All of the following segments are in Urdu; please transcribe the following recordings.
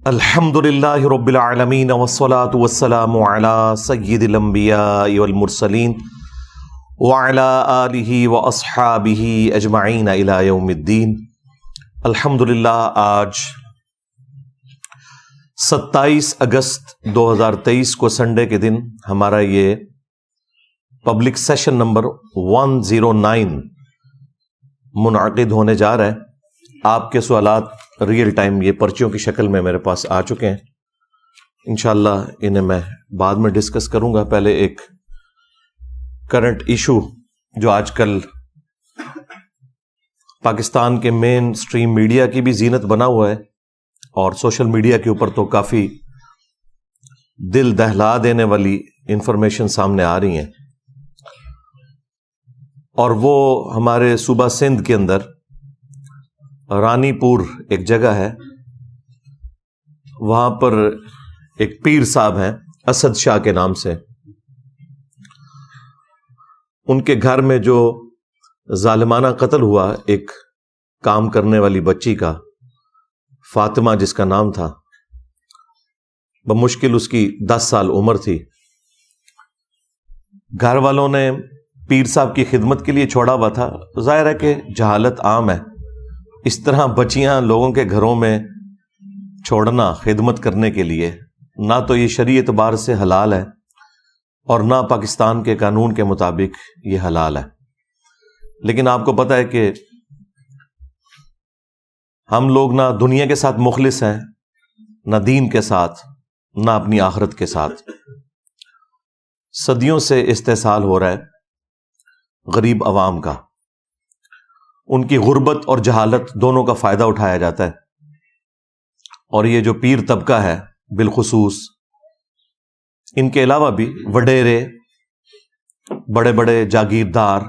الحمدللہ رب العالمین والصلاة والسلام علی سید الانبیاء والمرسلین وعلی آلہ واصحابہ اجمعین الی یوم الدین۔ الحمدللہ آج 27 اگست 2023 کو سنڈے کے دن ہمارا یہ پبلک سیشن نمبر 109 منعقد ہونے جا رہا ہے۔ آپ کے سوالات ریئل ٹائم یہ پرچیوں کی شکل میں میرے پاس آ چکے ہیں، انشاءاللہ انہیں میں بعد میں ڈسکس کروں گا۔ پہلے ایک کرنٹ ایشو جو آج کل پاکستان کے مین سٹریم میڈیا کی بھی زینت بنا ہوا ہے اور سوشل میڈیا کے اوپر تو کافی دل دہلا دینے والی انفارمیشن سامنے آ رہی ہیں، اور وہ ہمارے صوبہ سندھ کے اندر رانی پور ایک جگہ ہے، وہاں پر ایک پیر صاحب ہیں اسد شاہ کے نام سے، ان کے گھر میں جو ظالمانہ قتل ہوا ایک کام کرنے والی بچی کا، فاطمہ جس کا نام تھا، بمشکل اس کی 10 سال عمر تھی۔ گھر والوں نے پیر صاحب کی خدمت کے لیے چھوڑا ہوا تھا، ظاہر ہے کہ جہالت عام ہے، اس طرح بچیاں لوگوں کے گھروں میں چھوڑنا خدمت کرنے کے لیے نہ تو یہ شرعی اعتبار سے حلال ہے اور نہ پاکستان کے قانون کے مطابق یہ حلال ہے۔ لیکن آپ کو پتہ ہے کہ ہم لوگ نہ دنیا کے ساتھ مخلص ہیں، نہ دین کے ساتھ، نہ اپنی آخرت کے ساتھ۔ صدیوں سے استحصال ہو رہا ہے غریب عوام کا، ان کی غربت اور جہالت دونوں کا فائدہ اٹھایا جاتا ہے، اور یہ جو پیر طبقہ ہے بالخصوص، ان کے علاوہ بھی وڈیرے، بڑے بڑے جاگیردار،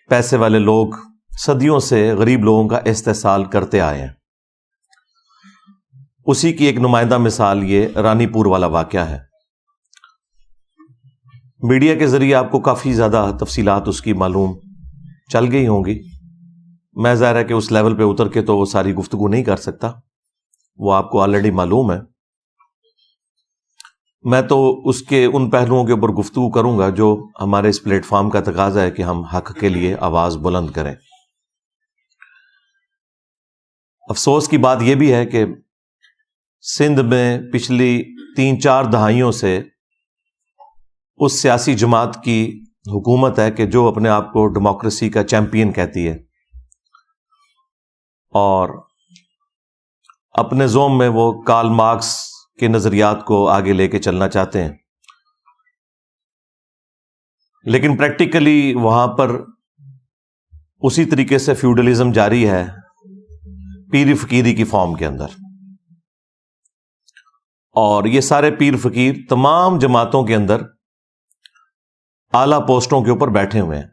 پیسے والے لوگ صدیوں سے غریب لوگوں کا استحصال کرتے آئے ہیں۔ اسی کی ایک نمائندہ مثال یہ رانی پور والا واقعہ ہے۔ میڈیا کے ذریعے آپ کو کافی زیادہ تفصیلات اس کی معلوم چل گئی ہوں گی، میں ظاہر ہے کہ اس لیول پہ اتر کے تو وہ ساری گفتگو نہیں کر سکتا، وہ آپ کو آلریڈی معلوم ہے۔ میں تو اس کے ان پہلوؤں کے اوپر گفتگو کروں گا جو ہمارے اس پلیٹ فارم کا تقاضا ہے کہ ہم حق کے لیے آواز بلند کریں۔ افسوس کی بات یہ بھی ہے کہ سندھ میں پچھلی 3-4 دہائیوں سے اس سیاسی جماعت کی حکومت ہے کہ جو اپنے آپ کو ڈیموکریسی کا چیمپئن کہتی ہے اور اپنے زوم میں وہ کارل مارکس کے نظریات کو آگے لے کے چلنا چاہتے ہیں، لیکن پریکٹیکلی وہاں پر اسی طریقے سے فیوڈلزم جاری ہے، پیر فقیری کی فارم کے اندر، اور یہ سارے پیر فقیر تمام جماعتوں کے اندر اعلیٰ پوسٹوں کے اوپر بیٹھے ہوئے ہیں۔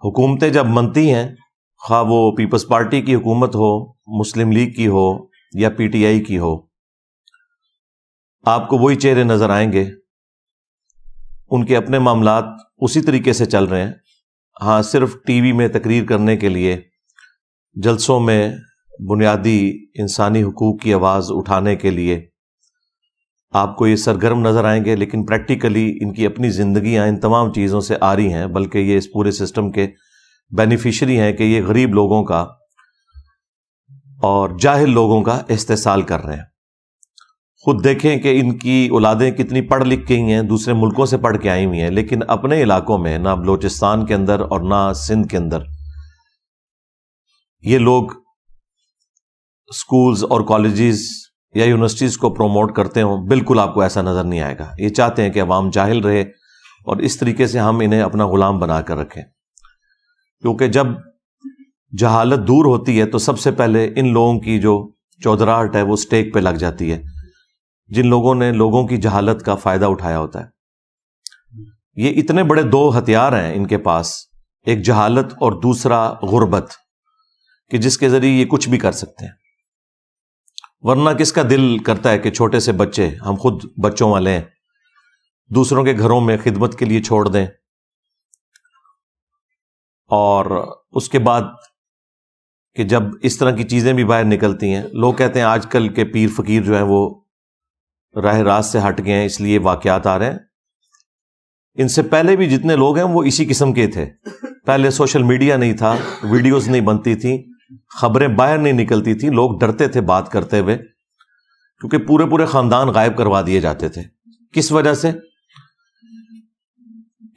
حکومتیں جب بنتی ہیں، خواہ وہ پیپلز پارٹی کی حکومت ہو، مسلم لیگ کی ہو یا پی ٹی آئی کی ہو، آپ کو وہی چہرے نظر آئیں گے، ان کے اپنے معاملات اسی طریقے سے چل رہے ہیں۔ ہاں، صرف ٹی وی میں تقریر کرنے کے لیے، جلسوں میں بنیادی انسانی حقوق کی آواز اٹھانے کے لیے آپ کو یہ سرگرم نظر آئیں گے، لیکن پریکٹیکلی ان کی اپنی زندگیاں ان تمام چیزوں سے آ رہی ہیں، بلکہ یہ اس پورے سسٹم کے بینیفیشری ہیں کہ یہ غریب لوگوں کا اور جاہل لوگوں کا استحصال کر رہے ہیں۔ خود دیکھیں کہ ان کی اولادیں کتنی پڑھ لکھ گئی ہیں، دوسرے ملکوں سے پڑھ کے آئی ہوئی ہیں، لیکن اپنے علاقوں میں، نہ بلوچستان کے اندر اور نہ سندھ کے اندر، یہ لوگ سکولز اور کالجز یا یونیورسٹیز کو پروموٹ کرتے ہوں، بالکل آپ کو ایسا نظر نہیں آئے گا۔ یہ چاہتے ہیں کہ عوام جاہل رہے اور اس طریقے سے ہم انہیں اپنا غلام بنا کر رکھیں، کیونکہ جب جہالت دور ہوتی ہے تو سب سے پہلے ان لوگوں کی جو چودراہٹ ہے وہ سٹیک پہ لگ جاتی ہے، جن لوگوں نے لوگوں کی جہالت کا فائدہ اٹھایا ہوتا ہے۔ یہ اتنے بڑے 2 ہتھیار ہیں ان کے پاس، ایک جہالت اور دوسرا غربت، کہ جس کے ذریعے یہ کچھ بھی کر سکتے ہیں۔ ورنہ کس کا دل کرتا ہے کہ چھوٹے سے بچے، ہم خود بچوں والے ہیں، دوسروں کے گھروں میں خدمت کے لیے چھوڑ دیں، اور اس کے بعد کہ جب اس طرح کی چیزیں بھی باہر نکلتی ہیں، لوگ کہتے ہیں آج کل کے پیر فقیر جو ہیں وہ راہ راست سے ہٹ گئے ہیں اس لیے واقعات آ رہے ہیں. ان سے پہلے بھی جتنے لوگ ہیں وہ اسی قسم کے تھے. پہلے سوشل میڈیا نہیں تھا، ویڈیوز نہیں بنتی تھیں، خبریں باہر نہیں نکلتی تھیں، لوگ ڈرتے تھے بات کرتے ہوئے کیونکہ پورے خاندان غائب کروا دیے جاتے تھے. کس وجہ سے؟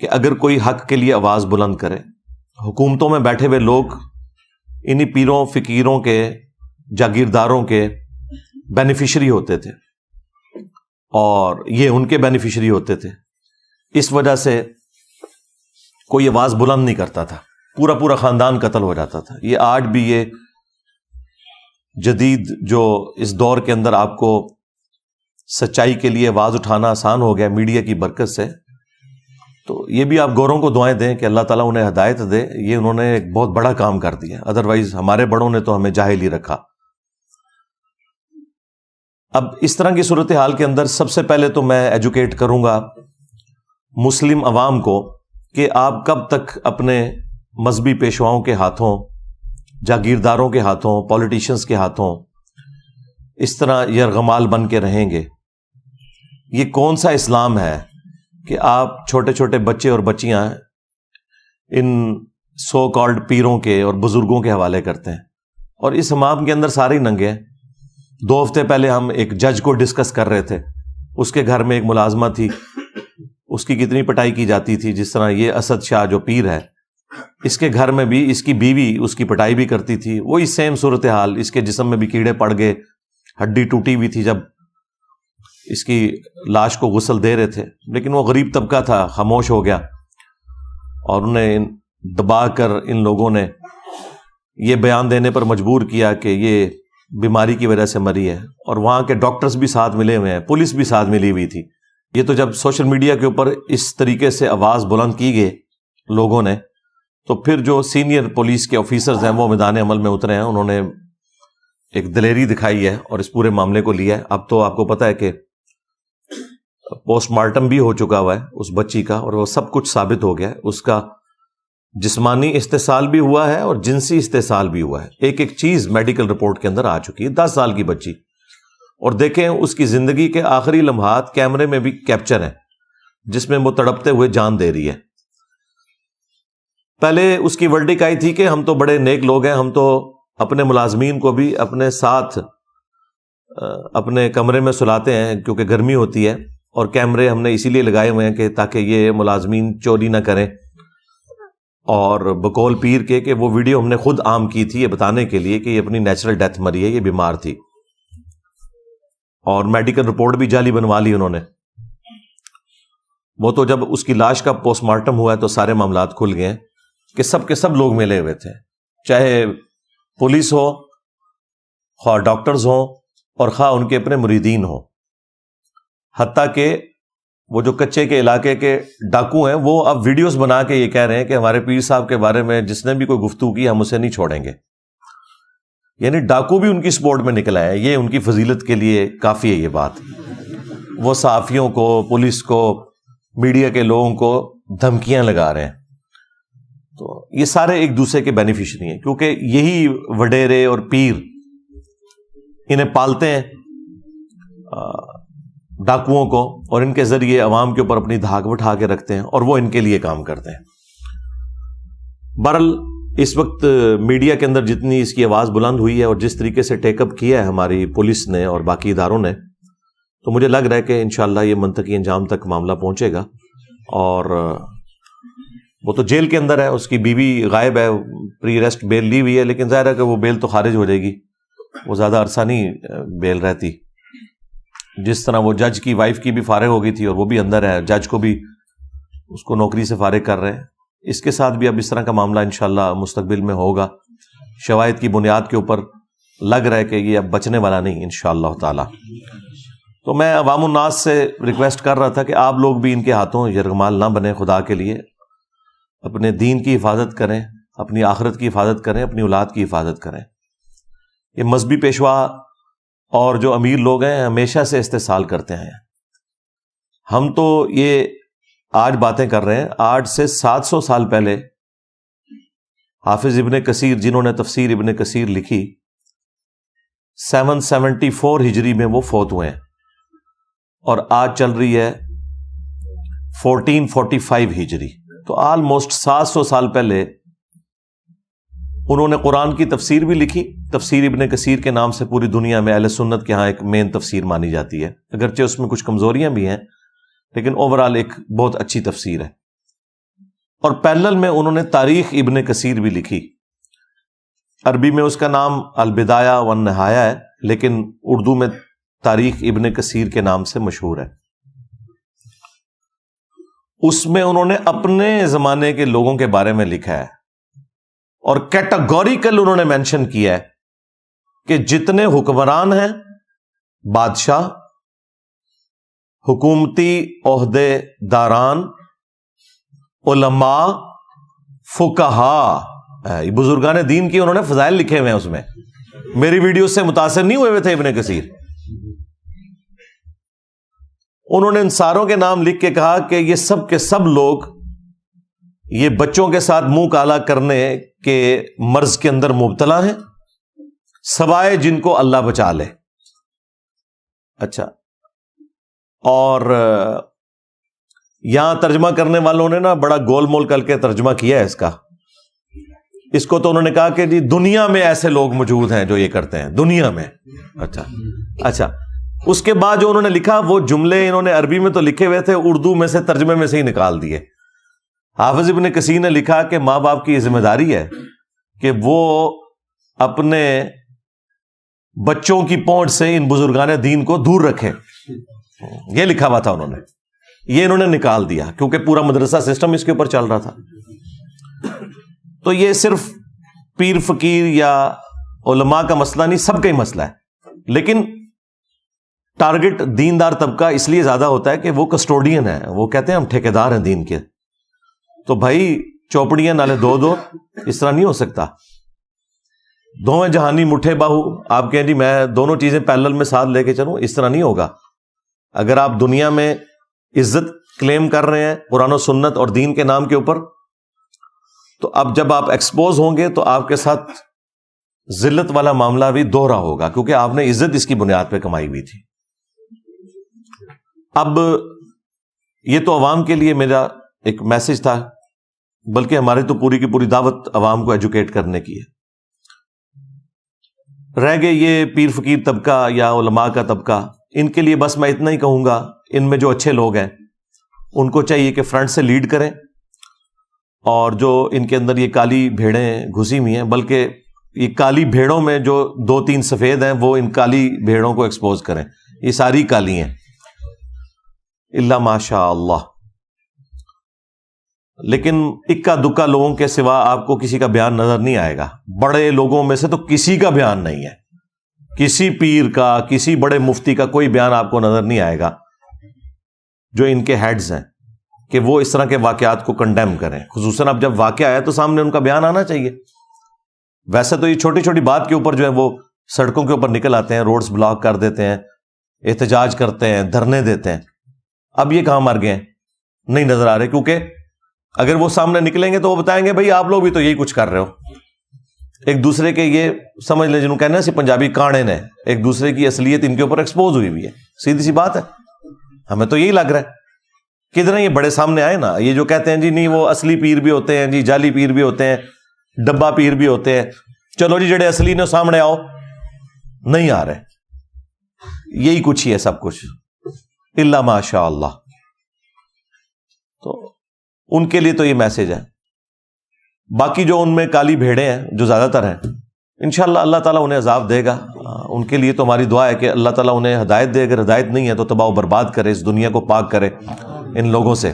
کہ اگر کوئی حق کے لیے آواز بلند کرے، حکومتوں میں بیٹھے ہوئے لوگ انہی پیروں فقیروں کے جاگیرداروں کے بینیفیشری ہوتے تھے اور یہ ان کے بینیفیشری ہوتے تھے. اس وجہ سے کوئی آواز بلند نہیں کرتا تھا، پورا خاندان قتل ہو جاتا تھا. یہ آج بھی یہ جدید جو اس دور کے اندر آپ کو سچائی کے لیے آواز اٹھانا آسان ہو گیا میڈیا کی برکت سے، تو یہ بھی آپ گوروں کو دعائیں دیں کہ اللہ تعالیٰ انہیں ہدایت دے. یہ انہوں نے ایک بہت بڑا کام کر دیا، ادروائز ہمارے بڑوں نے تو ہمیں جاہل ہی رکھا. اب اس طرح کی صورتحال کے اندر سب سے پہلے تو میں ایجوکیٹ کروں گا مسلم عوام کو کہ آپ کب تک اپنے مذہبی پیشواؤں کے ہاتھوں، جاگیرداروں کے ہاتھوں، پولیٹیشنز کے ہاتھوں اس طرح یرغمال بن کے رہیں گے. یہ کون سا اسلام ہے کہ آپ چھوٹے چھوٹے بچے اور بچیاں ان سو کالڈ پیروں کے اور بزرگوں کے حوالے کرتے ہیں، اور اس حمام کے اندر سارے ہی ننگے ہیں. 2 ہفتے پہلے ہم ایک جج کو ڈسکس کر رہے تھے، اس کے گھر میں ایک ملازمہ تھی، اس کی کتنی پٹائی کی جاتی تھی. جس طرح یہ اسد شاہ جو پیر ہے، اس کے گھر میں بھی اس کی بیوی اس کی پٹائی بھی کرتی تھی. وہی سیم صورتحال، اس کے جسم میں بھی کیڑے پڑ گئے، ہڈی ٹوٹی ہوئی تھی جب اس کی لاش کو غسل دے رہے تھے. لیکن وہ غریب طبقہ تھا، خاموش ہو گیا اور انہیں دبا کر ان لوگوں نے یہ بیان دینے پر مجبور کیا کہ یہ بیماری کی وجہ سے مری ہے. اور وہاں کے ڈاکٹرز بھی ساتھ ملے ہوئے ہیں، پولیس بھی ساتھ ملی ہوئی تھی. یہ تو جب سوشل میڈیا کے اوپر اس طریقے سے آواز بلند کی گئی لوگوں نے، تو پھر جو سینئر پولیس کے آفیسرز ہیں وہ میدان عمل میں اترے ہیں، انہوں نے ایک دلیری دکھائی ہے اور اس پورے معاملے کو لیا ہے. اب تو آپ کو پتہ ہے کہ پوسٹ مارٹم بھی ہو چکا ہوا ہے اس بچی کا، اور وہ سب کچھ ثابت ہو گیا ہے. اس کا جسمانی استحصال بھی ہوا ہے اور جنسی استحصال بھی ہوا ہے. ایک چیز میڈیکل رپورٹ کے اندر آ چکی ہے. 10 سال کی بچی، اور دیکھیں اس کی زندگی کے آخری لمحات کیمرے میں بھی کیپچر ہیں جس میں وہ تڑپتے ہوئے جان دے رہی ہے. پہلے اس کی ورڈک آئی تھی کہ ہم تو بڑے نیک لوگ ہیں، ہم تو اپنے ملازمین کو بھی اپنے ساتھ اپنے کمرے میں سلاتے ہیں کیونکہ گرمی ہوتی ہے، اور کیمرے ہم نے اسی لیے لگائے ہوئے ہیں کہ تاکہ یہ ملازمین چوری نہ کریں. اور بقول پیر کے کہ وہ ویڈیو ہم نے خود عام کی تھی یہ بتانے کے لیے کہ یہ اپنی نیچرل ڈیتھ مری ہے، یہ بیمار تھی. اور میڈیکل رپورٹ بھی جعلی بنوا لی انہوں نے. وہ تو جب اس کی لاش کا پوسٹ مارٹم ہوا ہے تو سارے معاملات کھل گئے کہ سب کے سب لوگ ملے ہوئے تھے، چاہے پولیس ہو، خواہ ڈاکٹرز ہوں، اور خواہ ان کے اپنے مریدین ہوں. حتیٰ کہ وہ جو کچے کے علاقے کے ڈاکو ہیں وہ اب ویڈیوز بنا کے یہ کہہ رہے ہیں کہ ہمارے پیر صاحب کے بارے میں جس نے بھی کوئی گفتگو کی ہم اسے نہیں چھوڑیں گے. یعنی ڈاکو بھی ان کی سپورٹ میں نکل آئے. یہ ان کی فضیلت کے لیے کافی ہے یہ بات. وہ صحافیوں کو، پولیس کو، میڈیا کے لوگوں کو دھمکیاں لگا رہے ہیں. تو یہ سارے ایک دوسرے کے بینیفیشری ہیں کیونکہ یہی وڈیرے اور پیر انہیں پالتے ہیں ڈاکوؤں کو، اور ان کے ذریعے عوام کے اوپر اپنی دھاک بٹھا کے رکھتے ہیں اور وہ ان کے لیے کام کرتے ہیں. بہرحال اس وقت میڈیا کے اندر جتنی اس کی آواز بلند ہوئی ہے اور جس طریقے سے ٹیک اپ کیا ہے ہماری پولیس نے اور باقی اداروں نے، تو مجھے لگ رہا ہے کہ انشاءاللہ یہ منطقی انجام تک معاملہ پہنچے گا. اور وہ تو جیل کے اندر ہے، اس کی بیوی غائب ہے، پری ریسٹ بیل لی ہوئی ہے، لیکن ظاہر ہے کہ وہ بیل تو خارج ہو جائے گی، وہ زیادہ عرصہ نہیں بیل رہتی. جس طرح وہ جج کی وائف کی بھی فارغ ہو گئی تھی اور وہ بھی اندر ہے، جج کو بھی اس کو نوکری سے فارغ کر رہے ہیں. اس کے ساتھ بھی اب اس طرح کا معاملہ انشاءاللہ مستقبل میں ہوگا. شواہد کی بنیاد کے اوپر لگ رہا ہے کہ یہ اب بچنے والا نہیں انشاءاللہ تعالی. تو میں عوام الناس سے ریکویسٹ کر رہا تھا کہ آپ لوگ بھی ان کے ہاتھوں یرغمال نہ بنیں. خدا کے لیے اپنے دین کی حفاظت کریں، اپنی آخرت کی حفاظت کریں، اپنی اولاد کی حفاظت کریں. یہ مذہبی پیشوا اور جو امیر لوگ ہیں ہمیشہ سے استحصال کرتے ہیں. ہم تو یہ آج باتیں کر رہے ہیں، آج سے 700 سال پہلے حافظ ابن کثیر جنہوں نے تفسیر ابن کثیر لکھی 774 ہجری میں وہ فوت ہوئے ہیں اور آج چل رہی ہے 1445 ہجری، تو آلموسٹ 700 سال پہلے انہوں نے قرآن کی تفسیر بھی لکھی. تفسیر ابن کثیر کے نام سے پوری دنیا میں اہل سنت کے ہاں ایک مین تفسیر مانی جاتی ہے، اگرچہ اس میں کچھ کمزوریاں بھی ہیں لیکن اوورال ایک بہت اچھی تفسیر ہے. اور پیرلل میں انہوں نے تاریخ ابن کثیر بھی لکھی. عربی میں اس کا نام البدایہ والنہایہ ہے لیکن اردو میں تاریخ ابن کثیر کے نام سے مشہور ہے. اس میں انہوں نے اپنے زمانے کے لوگوں کے بارے میں لکھا ہے اور کیٹاگوریکل انہوں نے مینشن کیا ہے کہ جتنے حکمران ہیں، بادشاہ، حکومتی عہدے داران، علماء، فقہا، بزرگان دین کی انہوں نے فضائل لکھے ہوئے ہیں. اس میں میری ویڈیو سے متاثر نہیں ہوئے تھے ابن کثیر. انہوں نے ان ساروں کے نام لکھ کے کہا کہ یہ سب کے سب لوگ یہ بچوں کے ساتھ منہ کالا کرنے کے مرض کے اندر مبتلا ہیں سوائے جن کو اللہ بچا لے. اچھا، اور یہاں ترجمہ کرنے والوں نے نا بڑا گول مول کر کے ترجمہ کیا ہے اس کو تو انہوں نے کہا کہ جی دنیا میں ایسے لوگ موجود ہیں جو یہ کرتے ہیں دنیا میں. اچھا اس کے بعد جو انہوں نے لکھا وہ جملے انہوں نے عربی میں تو لکھے ہوئے تھے، اردو میں سے ترجمے میں سے ہی نکال دیے. حافظ ابن کثیر نے لکھا کہ ماں باپ کی یہ ذمہ داری ہے کہ وہ اپنے بچوں کی پہنچ سے ان بزرگان دین کو دور رکھیں. یہ لکھا ہوا تھا انہوں نے، یہ انہوں نے نکال دیا کیونکہ پورا مدرسہ سسٹم اس کے اوپر چل رہا تھا. تو یہ صرف پیر فقیر یا علماء کا مسئلہ نہیں، سب کا ہی مسئلہ ہے. لیکن ٹارگٹ دیندار طبقہ اس لیے زیادہ ہوتا ہے کہ وہ کسٹوڈین ہے، وہ کہتے ہیں ہم ٹھیکیدار ہیں دین کے. تو بھائی چوپڑیاں نالے دو اس طرح نہیں ہو سکتا. دونوں جہانی مٹھے باہو، آپ کہیں جی میں دونوں چیزیں پیرلل میں ساتھ لے کے چلوں، اس طرح نہیں ہوگا. اگر آپ دنیا میں عزت کلیم کر رہے ہیں قرآن و سنت اور دین کے نام کے اوپر، تو اب جب آپ ایکسپوز ہوں گے تو آپ کے ساتھ ذلت والا معاملہ بھی دوہرا ہوگا کیونکہ آپ نے عزت اس کی بنیاد پہ کمائی ہوئی تھی. اب یہ تو عوام کے لیے میرا ایک میسج تھا، بلکہ ہماری تو پوری کی پوری دعوت عوام کو ایجوکیٹ کرنے کی ہے. رہ گئے یہ پیر فقیر طبقہ یا علماء کا طبقہ، ان کے لیے بس میں اتنا ہی کہوں گا، ان میں جو اچھے لوگ ہیں ان کو چاہیے کہ فرنٹ سے لیڈ کریں، اور جو ان کے اندر یہ کالی بھیڑیں گھسی ہوئی ہیں، بلکہ یہ کالی بھیڑوں میں جو 2-3 سفید ہیں وہ ان کالی بھیڑوں کو ایکسپوز کریں. یہ ساری کالی ہیں الا ماشاء اللہ. لیکن اکا دکا لوگوں کے سوا آپ کو کسی کا بیان نظر نہیں آئے گا. بڑے لوگوں میں سے تو کسی کا بیان نہیں ہے، کسی پیر کا، کسی بڑے مفتی کا کوئی بیان آپ کو نظر نہیں آئے گا جو ان کے ہیڈز ہیں کہ وہ اس طرح کے واقعات کو کنڈیم کریں. خصوصاً اب جب واقعہ آیا تو سامنے ان کا بیان آنا چاہیے. ویسے تو یہ چھوٹی چھوٹی بات کے اوپر جو ہے وہ سڑکوں کے اوپر نکل آتے ہیں، روڈز بلاک کر دیتے ہیں، احتجاج کرتے ہیں، دھرنے دیتے ہیں. اب یہ کہاں مر گئے ہیں؟ نہیں نظر آ رہے، کیونکہ اگر وہ سامنے نکلیں گے تو وہ بتائیں گے بھائی آپ لوگ بھی تو یہی کچھ کر رہے ہو. ایک دوسرے کے یہ سمجھ لیں جنہوں کہنا ہے پنجابی کاڑے نے، ایک دوسرے کی اصلیت ان کے اوپر ایکسپوز ہوئی ہے. سیدھی سی بات ہے، ہمیں تو یہی لگ رہا ہے. کدھر یہ بڑے سامنے آئے نا، یہ جو کہتے ہیں جی نہیں وہ اصلی پیر بھی ہوتے ہیں، جی جعلی پیر بھی ہوتے ہیں، ڈبا پیر بھی ہوتے ہیں. چلو جی جڑے اصلی نے سامنے آؤ، نہیں آ رہے. یہی کچھ ہی ہے سب کچھ الا ماشاء اللہ. تو ان کے لیے تو یہ میسج ہے. باقی جو ان میں کالی بھیڑیں ہیں جو زیادہ تر ہیں، انشاءاللہ اللہ تعالیٰ انہیں عذاب دے گا. ان کے لیے تو ہماری دعا ہے کہ اللہ تعالیٰ انہیں ہدایت دے. اگر ہدایت نہیں ہے تو تباہ و برباد کرے، اس دنیا کو پاک کرے ان لوگوں سے.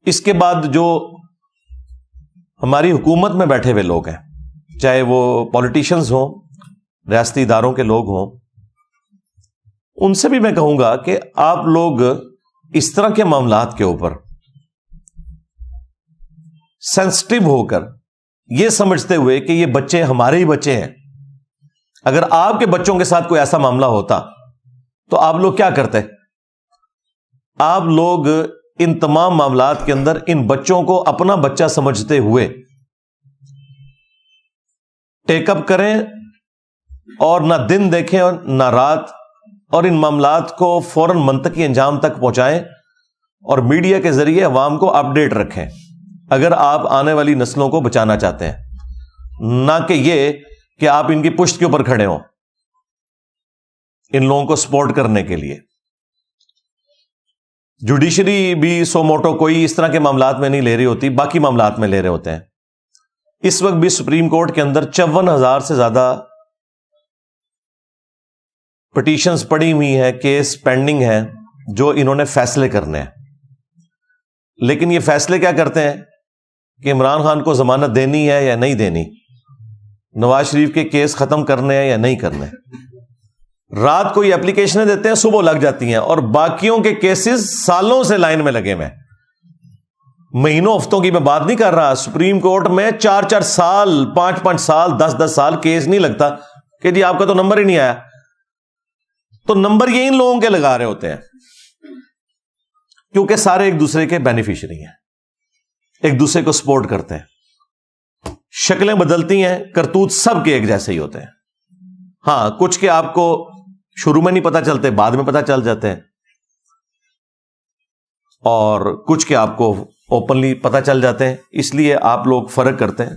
اس کے بعد جو ہماری حکومت میں بیٹھے ہوئے لوگ ہیں، چاہے وہ پولیٹیشنز ہوں، ریاستی اداروں کے لوگ ہوں، ان سے بھی میں کہوں گا کہ آپ لوگ اس طرح کے معاملات کے اوپر سینسٹیو ہو کر یہ سمجھتے ہوئے کہ یہ بچے ہمارے ہی بچے ہیں، اگر آپ کے بچوں کے ساتھ کوئی ایسا معاملہ ہوتا تو آپ لوگ کیا کرتے؟ آپ لوگ ان تمام معاملات کے اندر ان بچوں کو اپنا بچہ سمجھتے ہوئے ٹیک اپ کریں اور نہ دن دیکھیں اور نہ رات، اور ان معاملات کو فوراً منطقی انجام تک پہنچائیں اور میڈیا کے ذریعے عوام کو اپڈیٹ رکھیں اگر آپ آنے والی نسلوں کو بچانا چاہتے ہیں، نہ کہ یہ کہ آپ ان کی پشت کے اوپر کھڑے ہوں ان لوگوں کو سپورٹ کرنے کے لیے۔ جوڈیشری بھی سو موٹو کوئی اس طرح کے معاملات میں نہیں لے رہی ہوتی، باقی معاملات میں لے رہے ہوتے ہیں۔ اس وقت بھی سپریم کورٹ کے اندر 54,000 سے زیادہ پٹیشنز پڑی ہوئی ہیں، کیس پینڈنگ ہیں جو انہوں نے فیصلے کرنے ہیں، لیکن یہ فیصلے کیا کرتے ہیں کہ عمران خان کو ضمانت دینی ہے یا نہیں دینی، نواز شریف کے کیس ختم کرنے ہیں یا نہیں کرنے۔ رات کو یہ اپلیکیشنیں دیتے ہیں، صبح لگ جاتی ہیں، اور باقیوں کے کیسز سالوں سے لائن میں لگے ہوئے ہیں، مہینوں ہفتوں کی میں بات نہیں کر رہا۔ سپریم کورٹ میں 4 سال 5 سال 10 سال کیس نہیں لگتا کہ جی آپ کا تو نمبر ہی نہیں آیا، تو نمبر یہ ان لوگوں کے لگا رہے ہوتے ہیں کیونکہ سارے ایک دوسرے کے بینیفیشری ہیں، ایک دوسرے کو سپورٹ کرتے ہیں۔ شکلیں بدلتی ہیں، کرتوت سب کے ایک جیسے ہی ہوتے ہیں۔ ہاں، کچھ کے آپ کو شروع میں نہیں پتا چلتے، بعد میں پتا چل جاتے ہیں، اور کچھ کے آپ کو اوپنلی پتا چل جاتے ہیں، اس لیے آپ لوگ فرق کرتے ہیں۔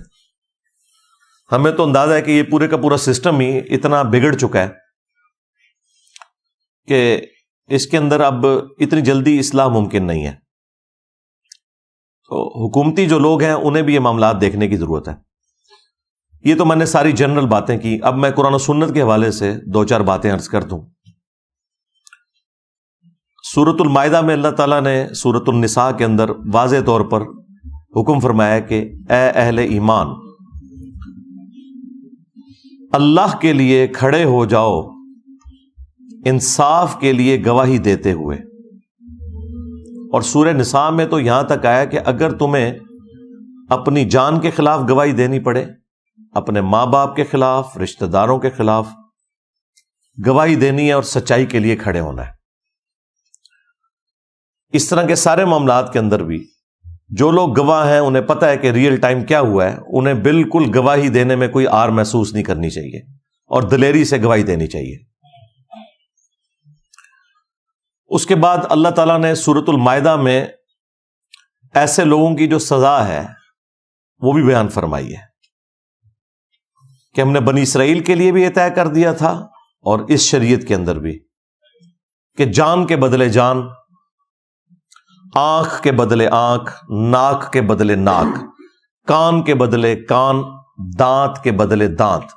ہمیں تو اندازہ ہے کہ یہ پورے کا پورا سسٹم ہی اتنا بگڑ چکا ہے کہ اس کے اندر اب اتنی جلدی اصلاح ممکن نہیں ہے۔ تو حکومتی جو لوگ ہیں انہیں بھی یہ معاملات دیکھنے کی ضرورت ہے۔ یہ تو میں نے ساری جنرل باتیں کی، اب میں قرآن و سنت کے حوالے سے 2-4 باتیں عرض کر دوں۔ سورۃ المائدہ میں اللہ تعالیٰ نے سورۃ النساء کے اندر واضح طور پر حکم فرمایا کہ اے اہل ایمان، اللہ کے لیے کھڑے ہو جاؤ انصاف کے لیے گواہی دیتے ہوئے۔ اور سورہ نساء میں تو یہاں تک آیا کہ اگر تمہیں اپنی جان کے خلاف گواہی دینی پڑے، اپنے ماں باپ کے خلاف، رشتہ داروں کے خلاف گواہی دینی ہے اور سچائی کے لیے کھڑے ہونا ہے۔ اس طرح کے سارے معاملات کے اندر بھی جو لوگ گواہ ہیں انہیں پتہ ہے کہ ریئل ٹائم کیا ہوا ہے، انہیں بالکل گواہی دینے میں کوئی آر محسوس نہیں کرنی چاہیے اور دلیری سے گواہی دینی چاہیے۔ اس کے بعد اللہ تعالیٰ نے سورۃ المائدہ میں ایسے لوگوں کی جو سزا ہے وہ بھی بیان فرمائی ہے کہ ہم نے بنی اسرائیل کے لیے بھی یہ طے کر دیا تھا اور اس شریعت کے اندر بھی کہ جان کے بدلے جان، آنکھ کے بدلے آنکھ، ناک کے بدلے ناک، کان کے بدلے کان، دانت کے بدلے دانت،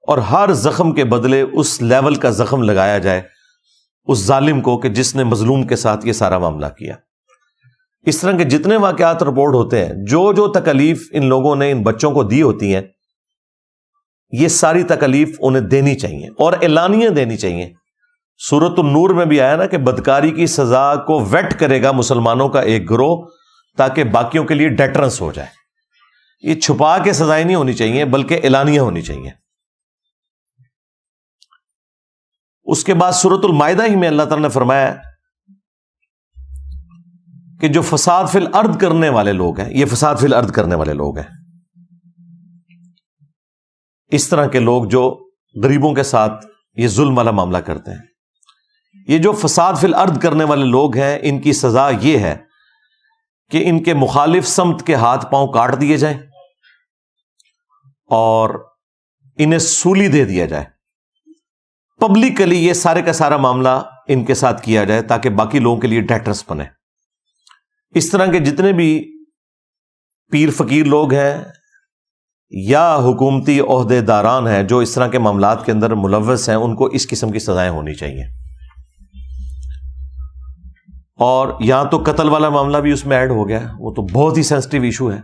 اور ہر زخم کے بدلے اس لیول کا زخم لگایا جائے اس ظالم کو کہ جس نے مظلوم کے ساتھ یہ سارا معاملہ کیا۔ اس طرح کے جتنے واقعات رپورٹ ہوتے ہیں، جو تکلیف ان لوگوں نے ان بچوں کو دی ہوتی ہیں، یہ ساری تکلیف انہیں دینی چاہیے اور اعلانیہ دینی چاہیے۔ سورۃ النور میں بھی آیا نا کہ بدکاری کی سزا کو ویٹ کرے گا مسلمانوں کا ایک گروہ تاکہ باقیوں کے لیے ڈیٹرنس ہو جائے۔ یہ چھپا کے سزائیں نہیں ہونی چاہیے بلکہ اعلانیہ ہونی چاہیے۔ اس کے بعد سورۃ المائدہ ہی میں اللہ تعالیٰ نے فرمایا کہ جو فساد فی الارض کرنے والے لوگ ہیں، یہ فساد فی الارض کرنے والے لوگ ہیں، اس طرح کے لوگ جو غریبوں کے ساتھ یہ ظلم والا معاملہ کرتے ہیں، یہ جو فساد فی الارض کرنے والے لوگ ہیں، ان کی سزا یہ ہے کہ ان کے مخالف سمت کے ہاتھ پاؤں کاٹ دیے جائیں اور انہیں سولی دے دیا جائے۔ پبلکلی یہ سارے کا سارا معاملہ ان کے ساتھ کیا جائے تاکہ باقی لوگوں کے لیے ڈیٹرس بنے۔ اس طرح کے جتنے بھی پیر فقیر لوگ ہیں یا حکومتی عہدے داران ہیں جو اس طرح کے معاملات کے اندر ملوث ہیں، ان کو اس قسم کی سزائیں ہونی چاہیے۔ اور یہاں تو قتل والا معاملہ بھی اس میں ایڈ ہو گیا، وہ تو بہت ہی سینسٹیو ایشو ہے۔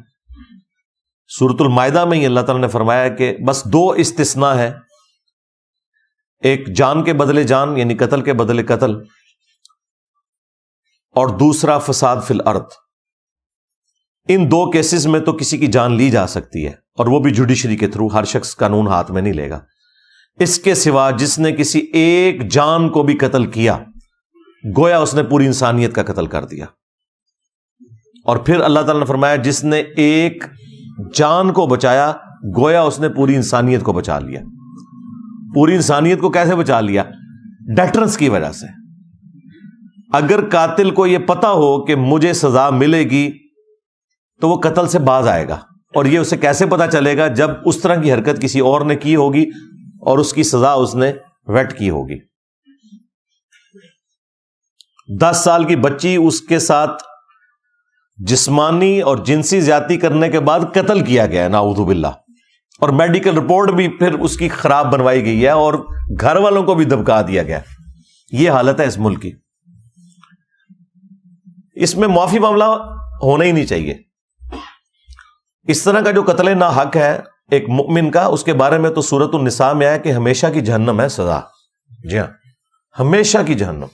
سورۃ المائدہ میں ہی اللہ تعالیٰ نے فرمایا کہ بس 2 استثناء ہے، ایک جان کے بدلے جان یعنی قتل کے بدلے قتل، اور دوسرا فساد فی الارض۔ ان 2 کیسز میں تو کسی کی جان لی جا سکتی ہے اور وہ بھی جوڈیشری کے تھرو، ہر شخص قانون ہاتھ میں نہیں لے گا۔ اس کے سوا جس نے کسی ایک جان کو بھی قتل کیا، گویا اس نے پوری انسانیت کا قتل کر دیا۔ اور پھر اللہ تعالیٰ نے فرمایا جس نے ایک جان کو بچایا گویا اس نے پوری انسانیت کو بچا لیا. پوری انسانیت کو کیسے بچا لیا؟ ڈیٹرنس کی وجہ سے. اگر قاتل کو یہ پتا ہو کہ مجھے سزا ملے گی تو وہ قتل سے باز آئے گا. اور یہ اسے کیسے پتا چلے گا؟ جب اس طرح کی حرکت کسی اور نے کی ہوگی اور اس کی سزا اس نے ویٹ کی ہوگی. 10 سال کی بچی اس کے ساتھ جسمانی اور جنسی زیادتی کرنے کے بعد قتل کیا گیا ہے نعوذ باللہ, اور میڈیکل رپورٹ بھی پھر اس کی خراب بنوائی گئی ہے اور گھر والوں کو بھی دبکا دیا گیا. یہ حالت ہے اس ملک کی. اس میں معافی معاملہ ہونا ہی نہیں چاہیے. اس طرح کا جو قتل ناحق ہے ایک مؤمن کا, اس کے بارے میں تو سورۃ النساء میں آیا کہ ہمیشہ کی جہنم ہے سزا. جی ہاں, ہمیشہ کی جہنم.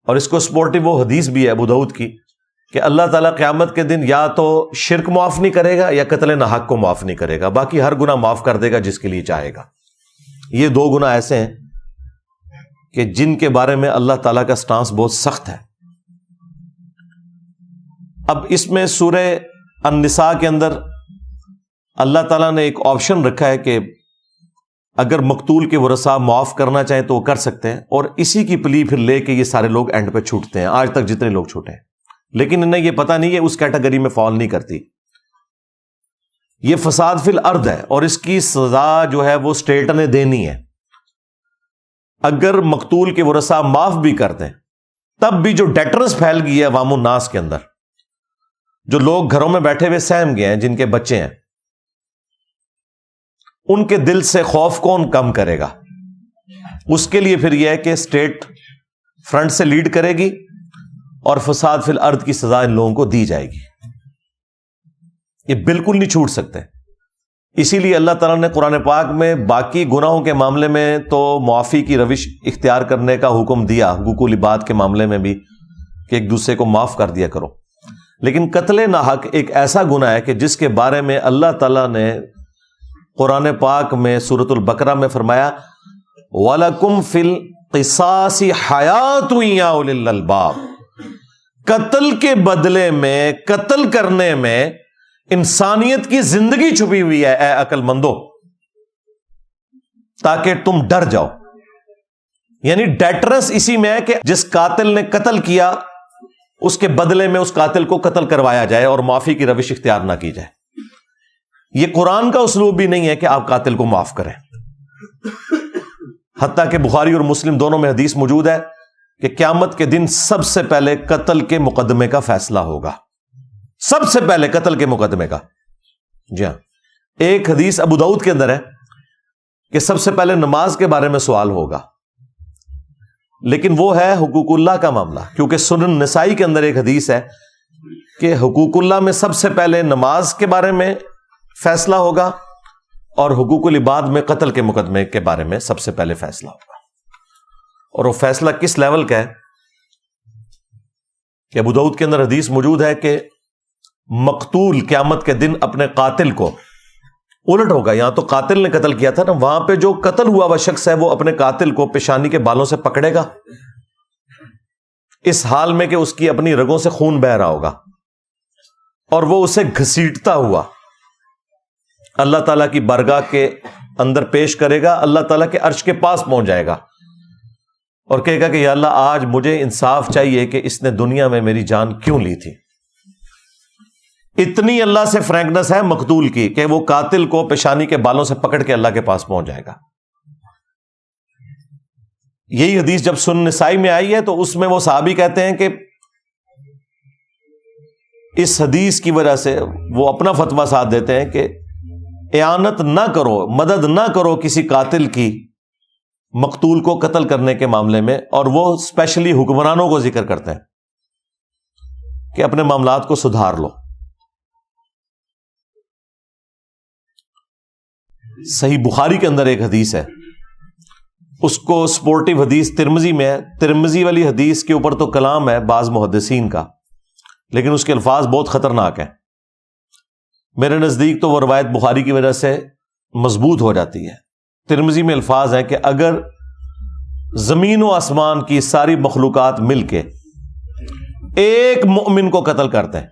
اور اس کو سپورٹو وہ حدیث بھی ہے ابو داؤد کی کہ اللہ تعالیٰ قیامت کے دن یا تو شرک معاف نہیں کرے گا یا قتل ناحق کو معاف نہیں کرے گا, باقی ہر گناہ معاف کر دے گا جس کے لیے چاہے گا. یہ 2 گناہ ایسے ہیں کہ جن کے بارے میں اللہ تعالیٰ کا سٹانس بہت سخت ہے. اب اس میں سورہ النساء کے اندر اللہ تعالیٰ نے ایک آپشن رکھا ہے کہ اگر مقتول کے ورثاء معاف کرنا چاہیں تو وہ کر سکتے ہیں, اور اسی کی پلی پھر لے کے یہ سارے لوگ اینڈ پہ چھوٹتے ہیں. آج تک جتنے لوگ چھوٹے ہیں, لیکن انہیں یہ پتہ نہیں ہے اس کیٹیگری میں فال نہیں کرتی. یہ فساد فی الارض ہے اور اس کی سزا جو ہے وہ اسٹیٹ نے دینی ہے. اگر مقتول کے ورثاء معاف بھی کر دیں تب بھی جو ڈیٹرنس پھیل گئی ہے عوام الناس کے اندر, جو لوگ گھروں میں بیٹھے ہوئے سہم گئے ہیں, جن کے بچے ہیں, ان کے دل سے خوف کون کم کرے گا؟ اس کے لیے پھر یہ ہے کہ اسٹیٹ فرنٹ سے لیڈ کرے گی اور فساد فی الارض کی سزا ان لوگوں کو دی جائے گی. یہ بالکل نہیں چھوٹ سکتے. اسی لیے اللہ تعالیٰ نے قرآن پاک میں باقی گناہوں کے معاملے میں تو معافی کی روش اختیار کرنے کا حکم دیا, حقوق العباد کے معاملے میں بھی کہ ایک دوسرے کو معاف کر دیا کرو. لیکن قتل ناحق ایک ایسا گناہ ہے کہ جس کے بارے میں اللہ تعالیٰ نے قرآن پاک میں سورۃ البقرہ میں فرمایا وَلَكُمْ فِي الْقِصَاصِ حَيَاةٌ يَا أُولِي الْأَلْبَابِ. قتل کے بدلے میں, قتل کرنے میں انسانیت کی زندگی چھپی ہوئی ہے اے عقل مندو, تاکہ تم ڈر جاؤ. یعنی ڈیٹرنس اسی میں ہے کہ جس قاتل نے قتل کیا اس کے بدلے میں اس قاتل کو قتل کروایا جائے اور معافی کی روش اختیار نہ کی جائے. یہ قرآن کا اسلوب بھی نہیں ہے کہ آپ قاتل کو معاف کریں. حتیٰ کہ بخاری اور مسلم دونوں میں حدیث موجود ہے کہ قیامت کے دن سب سے پہلے قتل کے مقدمے کا فیصلہ ہوگا. سب سے پہلے قتل کے مقدمے کا. جی ہاں, ایک حدیث ابو داؤد کے اندر ہے کہ سب سے پہلے نماز کے بارے میں سوال ہوگا, لیکن وہ ہے حقوق اللہ کا معاملہ, کیونکہ سنن نسائی کے اندر ایک حدیث ہے کہ حقوق اللہ میں سب سے پہلے نماز کے بارے میں فیصلہ ہوگا اور حقوق العباد میں قتل کے مقدمے کے بارے میں سب سے پہلے فیصلہ ہوگا. اور وہ فیصلہ کس لیول کا ہے کہ ابو داؤد کے اندر حدیث موجود ہے کہ مقتول قیامت کے دن اپنے قاتل کو الٹ ہوگا. یہاں تو قاتل نے قتل کیا تھا نا, وہاں پہ جو قتل ہوا وہ شخص ہے وہ اپنے قاتل کو پیشانی کے بالوں سے پکڑے گا, اس حال میں کہ اس کی اپنی رگوں سے خون بہ رہا ہوگا, اور وہ اسے گھسیٹتا ہوا اللہ تعالیٰ کی بارگاہ کے اندر پیش کرے گا. اللہ تعالیٰ کے عرش کے پاس پہنچ جائے گا اور کہے گا کہ یا اللہ آج مجھے انصاف چاہیے کہ اس نے دنیا میں میری جان کیوں لی تھی. اتنی اللہ سے فرینکنس ہے مقتول کی کہ وہ قاتل کو پیشانی کے بالوں سے پکڑ کے اللہ کے پاس پہنچ جائے گا. یہی حدیث جب سنن نسائی میں آئی ہے تو اس میں وہ صحابی کہتے ہیں کہ اس حدیث کی وجہ سے وہ اپنا فتویٰ ساتھ دیتے ہیں کہ اعانت نہ کرو, مدد نہ کرو کسی قاتل کی مقتول کو قتل کرنے کے معاملے میں. اور وہ اسپیشلی حکمرانوں کو ذکر کرتے ہیں کہ اپنے معاملات کو سدھار لو. صحیح بخاری کے اندر ایک حدیث ہے, اس کو سپورٹو حدیث ترمذی میں ہے. ترمذی والی حدیث کے اوپر تو کلام ہے بعض محدثین کا, لیکن اس کے الفاظ بہت خطرناک ہیں. میرے نزدیک تو وہ روایت بخاری کی وجہ سے مضبوط ہو جاتی ہے. ترمذی میں الفاظ ہیں کہ اگر زمین و آسمان کی ساری مخلوقات مل کے ایک مومن کو قتل کرتے ہیں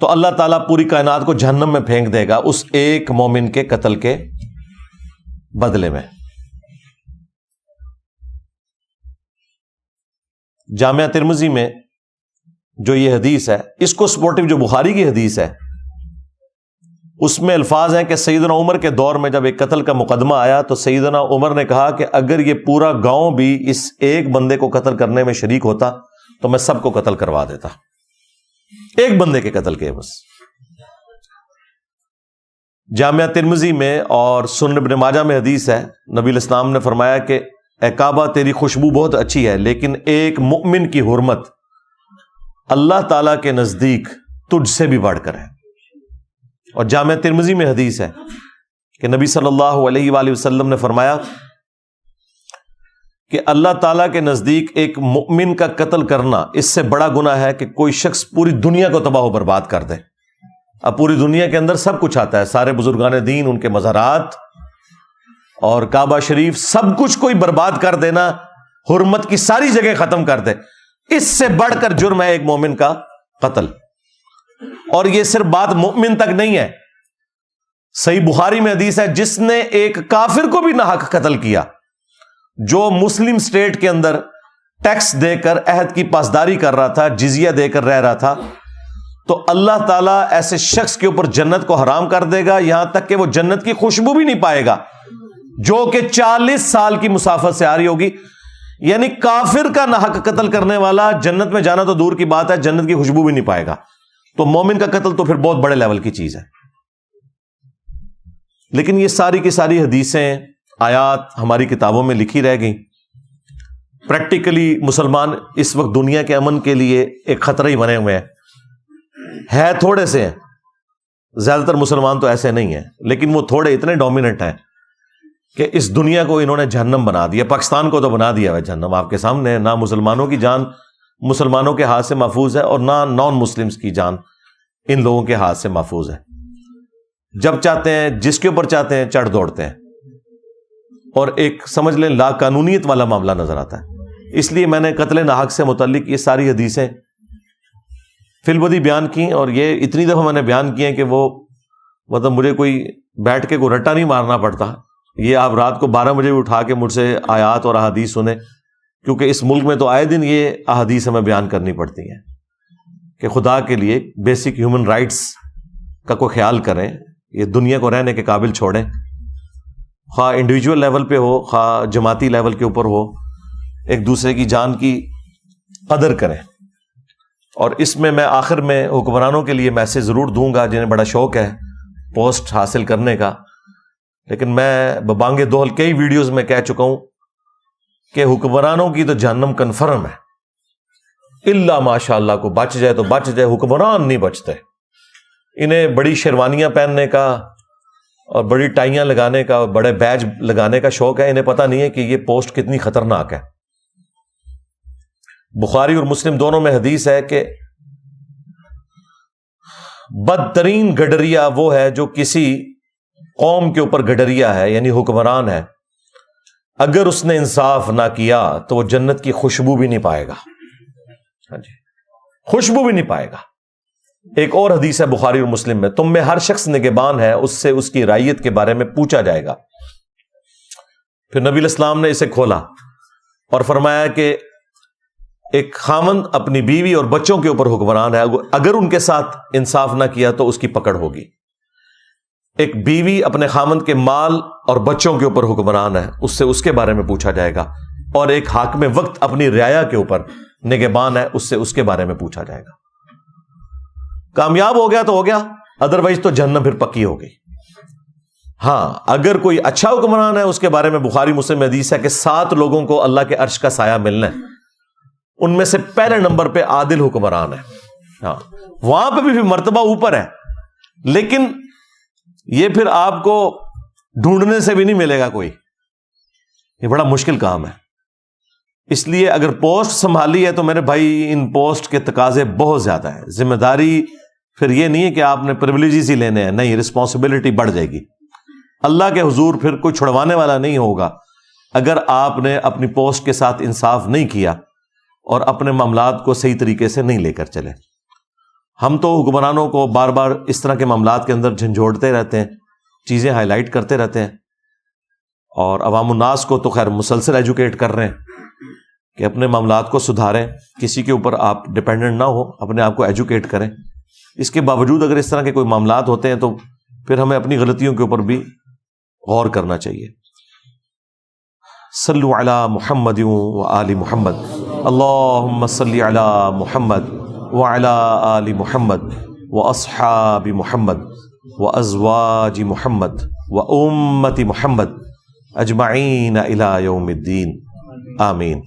تو اللہ تعالیٰ پوری کائنات کو جہنم میں پھینک دے گا اس ایک مومن کے قتل کے بدلے میں. جامعہ ترمذی میں جو یہ حدیث ہے اس کو سپورٹو جو بخاری کی حدیث ہے اس میں الفاظ ہیں کہ سیدنا عمر کے دور میں جب ایک قتل کا مقدمہ آیا تو سیدنا عمر نے کہا کہ اگر یہ پورا گاؤں بھی اس ایک بندے کو قتل کرنے میں شریک ہوتا تو میں سب کو قتل کروا دیتا. ایک بندے کے قتل کے بس. جامعہ ترمذی میں اور سنن ابن ماجہ میں حدیث ہے, نبی الاسلام نے فرمایا کہ اے کعبہ تیری خوشبو بہت اچھی ہے لیکن ایک مؤمن کی حرمت اللہ تعالی کے نزدیک تجھ سے بھی بڑھ کر ہے. اور جامعہ ترمذی میں حدیث ہے کہ نبی صلی اللہ علیہ وآلہ وسلم نے فرمایا کہ اللہ تعالیٰ کے نزدیک ایک مؤمن کا قتل کرنا اس سے بڑا گناہ ہے کہ کوئی شخص پوری دنیا کو تباہ و برباد کر دے. اب پوری دنیا کے اندر سب کچھ آتا ہے, سارے بزرگان دین, ان کے مزارات اور کعبہ شریف, سب کچھ کوئی برباد کر دینا, حرمت کی ساری جگہ ختم کر دے, اس سے بڑھ کر جرم ہے ایک مومن کا قتل. اور یہ صرف بات مومن تک نہیں ہے, صحیح بخاری میں حدیث ہے جس نے ایک کافر کو بھی ناحق قتل کیا جو مسلم سٹیٹ کے اندر ٹیکس دے کر عہد کی پاسداری کر رہا تھا, جزیہ دے کر رہ رہا تھا, تو اللہ تعالیٰ ایسے شخص کے اوپر جنت کو حرام کر دے گا یہاں تک کہ وہ جنت کی خوشبو بھی نہیں پائے گا جو کہ 40 سال کی مسافت سے آ رہی ہوگی. یعنی کافر کا ناحق قتل کرنے والا جنت میں جانا تو دور کی بات ہے, جنت کی خوشبو بھی نہیں پائے گا. تو مومن کا قتل تو پھر بہت بڑے لیول کی چیز ہے. لیکن یہ ساری کی ساری حدیثیں, آیات ہماری کتابوں میں لکھی رہ گئیں. پریکٹیکلی مسلمان اس وقت دنیا کے امن کے لیے ایک خطرہ ہی بنے ہوئے ہیں تھوڑے سے ہیں, زیادہ تر مسلمان تو ایسے نہیں ہیں, لیکن وہ تھوڑے اتنے ڈومیننٹ ہیں کہ اس دنیا کو انہوں نے جہنم بنا دیا. پاکستان کو تو بنا دیا ہے جہنم آپ کے سامنے. نہ مسلمانوں کی جان مسلمانوں کے ہاتھ سے محفوظ ہے اور نہ نان مسلمز کی جان ان لوگوں کے ہاتھ سے محفوظ ہے. جب چاہتے ہیں جس کے اوپر چاہتے ہیں چڑھ دوڑتے ہیں اور ایک سمجھ لیں لا قانونیت والا معاملہ نظر آتا ہے. اس لیے میں نے قتل ناحق سے متعلق یہ ساری حدیثیں فی البدی بیان کی, اور یہ اتنی دفعہ میں نے بیان کی ہیں کہ وہ مطلب مجھے کوئی بیٹھ کے کوئی رٹا نہیں مارنا پڑتا. یہ آپ رات کو 12 بجے بھی اٹھا کے مجھ سے آیات اور احادیث سنیں, کیونکہ اس ملک میں تو آئے دن یہ احادیث ہمیں بیان کرنی پڑتی ہیں کہ خدا کے لیے بیسک ہیومن رائٹس کا کوئی خیال کریں, یہ دنیا کو رہنے کے قابل چھوڑیں, خواہ انڈیویجول لیول پہ ہو خواہ جماعتی لیول کے اوپر ہو, ایک دوسرے کی جان کی قدر کریں. اور اس میں آخر میں حکمرانوں کے لیے میسج ضرور دوں گا جنہیں بڑا شوق ہے پوسٹ حاصل کرنے کا, لیکن میں ببانگ دوہل کئی ویڈیوز میں کہہ چکا ہوں کہ حکمرانوں کی تو جہنم کنفرم ہے, الا ماشاء اللہ کو بچ جائے تو بچ جائے, حکمران نہیں بچتے. انہیں بڑی شیروانیاں پہننے کا اور بڑی ٹائیاں لگانے کا, بڑے بیج لگانے کا شوق ہے, انہیں پتہ نہیں ہے کہ یہ پوسٹ کتنی خطرناک ہے. بخاری اور مسلم دونوں میں حدیث ہے کہ بدترین گڈریا وہ ہے جو کسی قوم کے اوپر گڈریا ہے, یعنی حکمران ہے, اگر اس نے انصاف نہ کیا تو وہ جنت کی خوشبو بھی نہیں پائے گا. ہاں جی, خوشبو بھی نہیں پائے گا. ایک اور حدیث ہے بخاری اور مسلم میں, تم میں ہر شخص نگہبان ہے, اس سے اس کی رعیت کے بارے میں پوچھا جائے گا. پھر نبی الاسلام نے اسے کھولا اور فرمایا کہ ایک خاوند اپنی بیوی اور بچوں کے اوپر حکمران ہے, اگر ان کے ساتھ انصاف نہ کیا تو اس کی پکڑ ہوگی. ایک بیوی اپنے خاوند کے مال اور بچوں کے اوپر حکمران ہے, اس سے اس کے بارے میں پوچھا جائے گا. اور ایک حاکم وقت اپنی رعایا کے اوپر نگہبان ہے, اس سے اس کے بارے میں پوچھا جائے گا. کامیاب ہو گیا تو ہو گیا, ادروائز تو جہنم پھر پکی ہو گئی. ہاں, اگر کوئی اچھا حکمران ہے اس کے بارے میں بخاری مسلم میں حدیث ہے کہ 7 لوگوں کو اللہ کے عرش کا سایہ ملنا ہے, ان میں سے پہلے نمبر پہ عادل حکمران ہے. ہاں, وہاں پہ بھی مرتبہ اوپر ہے, لیکن یہ پھر آپ کو ڈھونڈنے سے بھی نہیں ملے گا کوئی, یہ بڑا مشکل کام ہے. اس لیے اگر پوسٹ سنبھالی ہے تو میرے بھائی ان پوسٹ کے تقاضے بہت زیادہ ہیں. ذمہ داری پھر یہ نہیں ہے کہ آپ نے پریولیجز ہی لینے ہیں, نہیں, رسپانسبلٹی بڑھ جائے گی. اللہ کے حضور پھر کوئی چھڑوانے والا نہیں ہوگا اگر آپ نے اپنی پوسٹ کے ساتھ انصاف نہیں کیا اور اپنے معاملات کو صحیح طریقے سے نہیں لے کر چلیں۔ ہم تو حکمرانوں کو بار بار اس طرح کے معاملات کے اندر جھنجھوڑتے رہتے ہیں، چیزیں ہائی لائٹ کرتے رہتے ہیں، اور عوام الناس کو تو خیر مسلسل ایجوکیٹ کر رہے ہیں کہ اپنے معاملات کو سدھاریں، کسی کے اوپر آپ ڈپینڈنٹ نہ ہو، اپنے آپ کو ایجوکیٹ کریں۔ اس کے باوجود اگر اس طرح کے کوئی معاملات ہوتے ہیں تو پھر ہمیں اپنی غلطیوں کے اوپر بھی غور کرنا چاہیے۔ صلو علی محمد و آل محمد، اللہم صلی علی محمد وعلی آل محمد واصحاب محمد وازواج محمد وامت محمد اجمعین الی یوم الدین، آمین۔